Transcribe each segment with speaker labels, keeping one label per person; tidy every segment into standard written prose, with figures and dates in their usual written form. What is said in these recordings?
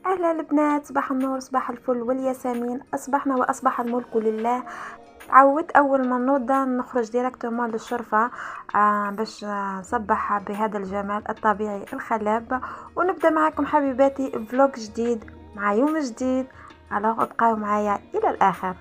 Speaker 1: أهلا البنات، صباح النور، صباح الفل والياسمين. أصبحنا وأصبح الملك لله. تعودت أول ما نوض نخرج ديريكتومون للشرفة باش نصبح بهذا الجمال الطبيعي الخلاب، ونبدأ معكم حبيباتي فلوق جديد مع يوم جديد. ألوغ ابقاو معايا إلى الآخر.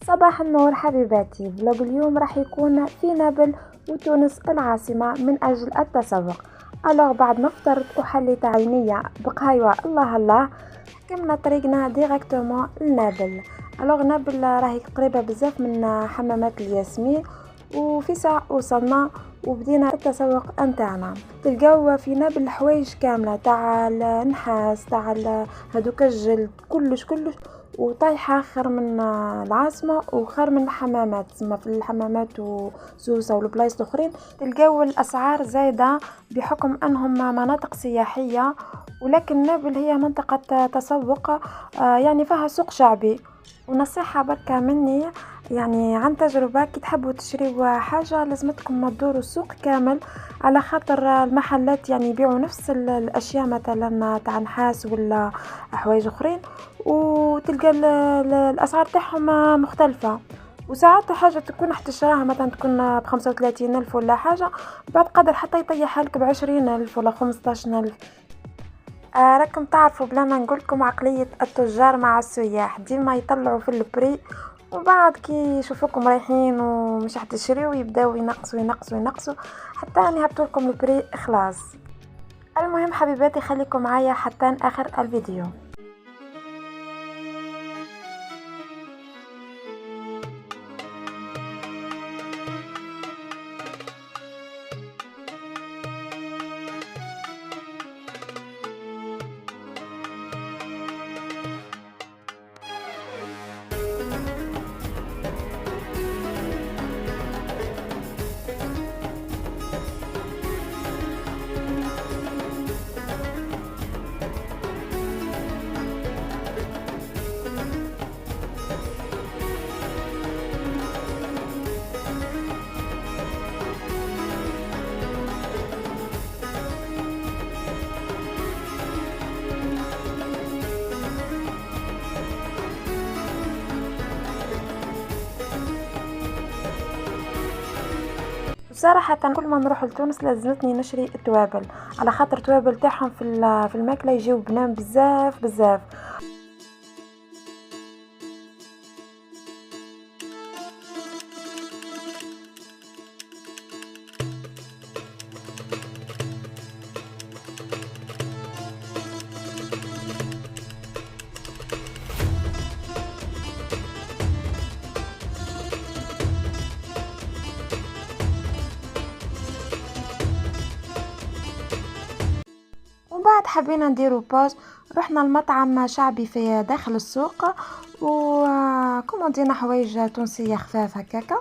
Speaker 1: صباح النور حبيباتي. فلوق اليوم راح يكون في نابل وتونس العاصمة من أجل التسوق. ألوغ بعد ما فطرت وحليت عينيا بقهوة الله الله، حكمنا طريقنا ديريكتومون لنابل. ألوغ نابل راهي قريبة بزاف من حمامات الياسمين، وفي ساعة وصلنا وبدينا التسوق نتاعنا. تلقاو في نابل الحوايج كاملة تاع النحاس تاع هذوك الجلد كلش وطايحة خير من العاصمة وخير من الحمامات. تسمى في الحمامات وسوسة والبلايص الاخرين تلقاو الاسعار زايدة بحكم انهم مناطق سياحية، ولكن نابل هي منطقة تسوق، يعني فيها سوق شعبي. ونصيحة بركة مني، يعني عن تجربة، كي تحبوا تشريوا حاجة لازمتكم تدوروا السوق كامل، على خاطر المحلات يعني يبيعوا نفس الاشياء مثلا تاع نحاس ولا حوايج اخرين، وتلقى الاسعار تاعهم مختلفة. وساعات حاجة تكون تشراها مثلا تكون ب35,000 ولا حاجة، بعد قدر حتى يطيحها لك ب20,000 ولا 15,000. راكم تعرفوا بلا ما نقولكم عقلية التجار مع السياح، ديما يطلعوا في البري، وبعد كي يشوفوكم رايحين ومش تشريوا يبداو ينقصوا حتى يهبطوا لكم البري خلاص. المهم حبيباتي، خليكم معايا حتى اخر الفيديو. صراحة كل ما نروح لتونس لازمتني نشري التوابل، على خاطر التوابل تاعهم في الماكلة يجيو بنان بزاف. وبعد حبينا نديرو باج، رحنا المطعم شعبي في داخل السوق، وكوموندينا حوايج تونسية خفاف هكاكا.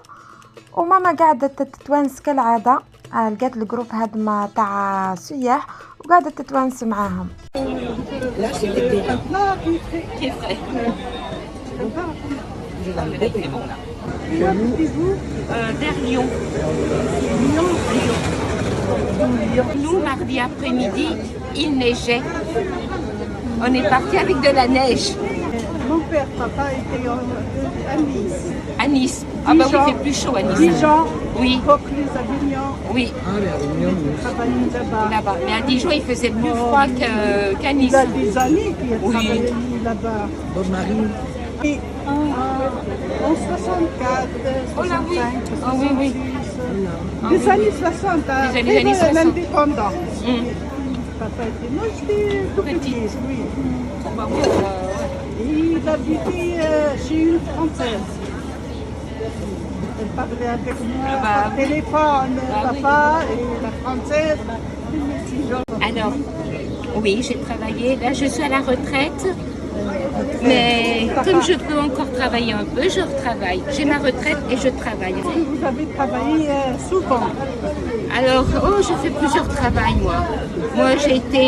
Speaker 1: وماما قاعدة تتوانس كالعادة، لقات الجروب هادما تاع سياح وقاعدة تتوانس معاهم.
Speaker 2: Vers Lyon. Nous, mardi après-midi, il neigeait. On est parti avec de la neige.
Speaker 3: Mon père, papa était à Nice.
Speaker 2: À Nice. Ah bah oui, il fait plus chaud à Nice.
Speaker 3: Dijon,
Speaker 2: Oui,
Speaker 3: Vaucluse, Avignon.
Speaker 2: oui,
Speaker 3: Travaillé là-bas.
Speaker 2: là-bas. Mais à Dijon, il faisait plus froid qu'à
Speaker 3: Il
Speaker 2: Nice.
Speaker 3: y a des années qu'il a
Speaker 2: Oui.
Speaker 3: travaillé là-bas. Et en 64,
Speaker 2: Oh là oui.
Speaker 3: 65,
Speaker 2: Ah oui, oui.
Speaker 3: 66, des années 60,
Speaker 2: Des années 60.
Speaker 3: l'indépendant.
Speaker 2: Hum.
Speaker 3: Papa était, moi j'étais tout petit, oui.
Speaker 2: Bah oui,
Speaker 3: Et il habitait chez une Française. Elle parlait avec moi
Speaker 2: bah
Speaker 3: par téléphone,
Speaker 2: Bah oui.
Speaker 3: papa et la Française.
Speaker 2: Alors, oui, j'ai travaillé. Là, je suis à la retraite. Mais comme je peux encore travailler un peu, je retravaille. J'ai ma retraite et je travaille.
Speaker 3: Vous avez travaillé souvent.
Speaker 2: Alors, je fais plusieurs travails, moi. Moi, j'ai été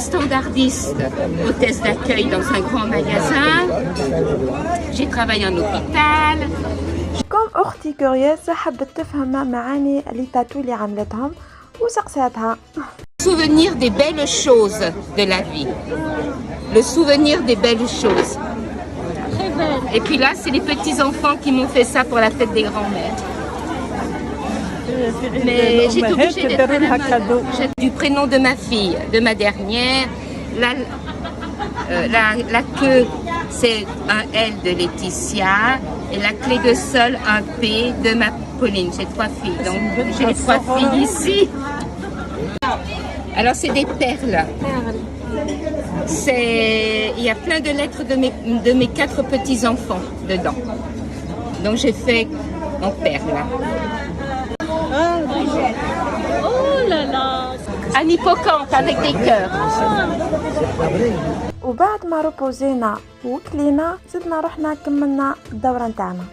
Speaker 2: standardiste, hôtesse d'accueil dans un grand magasin. J'ai travaillé en hôpital.
Speaker 1: Comme اختي كوريوس حبت تفهم معاني لي تاتو اللي عملتهم وسقساتها.
Speaker 2: Souvenir des belles choses de la vie. Le souvenir des belles choses.
Speaker 4: Très belle.
Speaker 2: Et puis là, c'est les petits-enfants qui m'ont fait ça pour la fête des grands-mères. Mais j'étais obligée d'être à la mode. Du prénom de ma fille, de ma dernière. La queue, c'est un L de Laetitia. Et la clé de sol, un P de ma Pauline. J'ai 3 filles. Donc j'ai les 3 filles ici. Alors c'est des perles. Il y a plein de lettres de mes 4 petits-enfants dedans. Donc j'ai fait en perles.
Speaker 4: Oh là là.
Speaker 2: Un hippocampe avec des cœurs.
Speaker 1: وبعد ما روبوزينا وكلينا زدنا رحنا كملنا الدورة نتاعنا.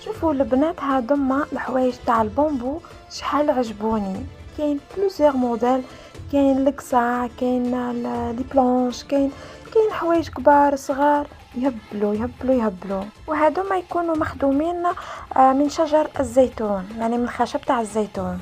Speaker 1: شوفوا البنات هادما الحوايج تاع البامبو شحال عجبوني. كاين بلوزيغ موديل، كاين القصع، كاين لي بلانش، كاين حوايج كبار صغار، يهبلوا. وهادوما يكونوا مخدومين من شجر الزيتون، يعني من الخشب تاع الزيتون.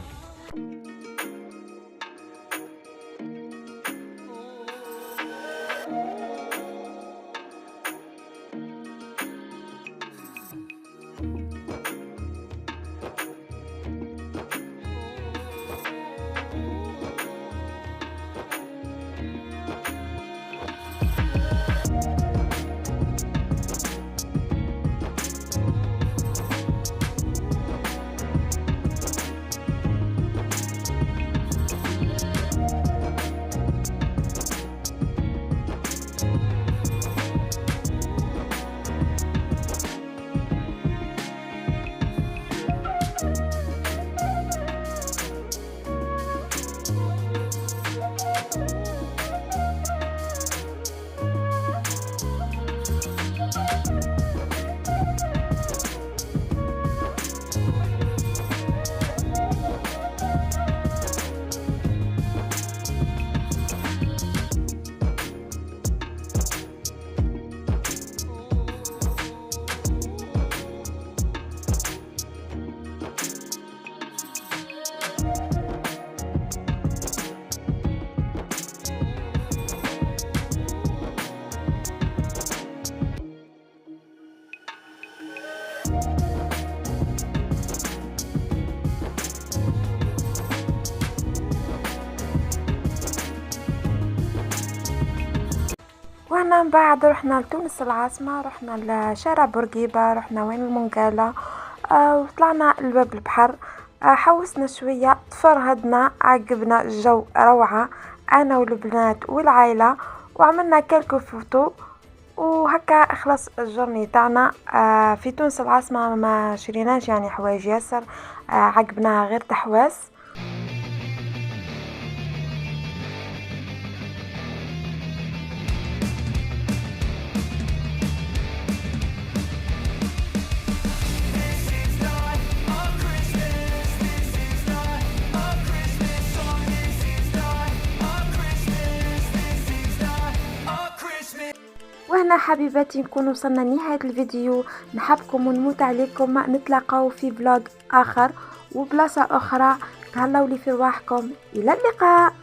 Speaker 1: وهنا من بعد رحنا لتونس العاصمة، رحنا لشارع بورقيبة، رحنا وين المنقالة، وطلعنا لباب البحر، حوسنا شوية، تفرهدنا، عجبنا الجو روعة انا والبنات والعائلة، وعملنا كالكو فوتو، وهكا خلص الجورني تاعنا في تونس العاصمة. ما شريناش يعني حوايج ياسر، عجبناها غير تحواس. وهنا حبيباتي نكون وصلنا لنهاية الفيديو، نحبكم ونموت عليكم، نتلاقاو في فلوج اخر وبلاصة اخرى. تهلاو لي في رواحكم، الى اللقاء.